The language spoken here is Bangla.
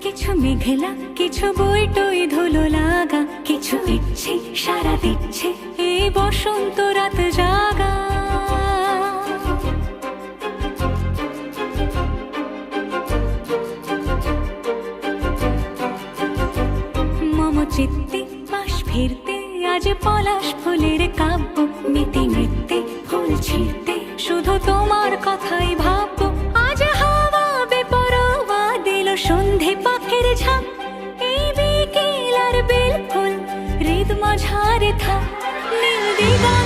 কিছু মেঘলা, কিছু বইটই ধুলো লাগা, কিছু ইচ্ছে সারা দিচ্ছে এই বসন্ত রাত জাগা। মম চিত্তে পাশ ফিরতে আজ পলাশ ফুলের কাব্য, মেতে নৃত্যে ফুল ছিঁড়তে শুধু তোমার কথাই ভাববো। আজ হাওয়া বেপরোয়া দিল সন্ধে পাখের ঝাঁক, এই বিকেল আর বেল ফুল হৃদ মাঝারে থাক নীল দিগা।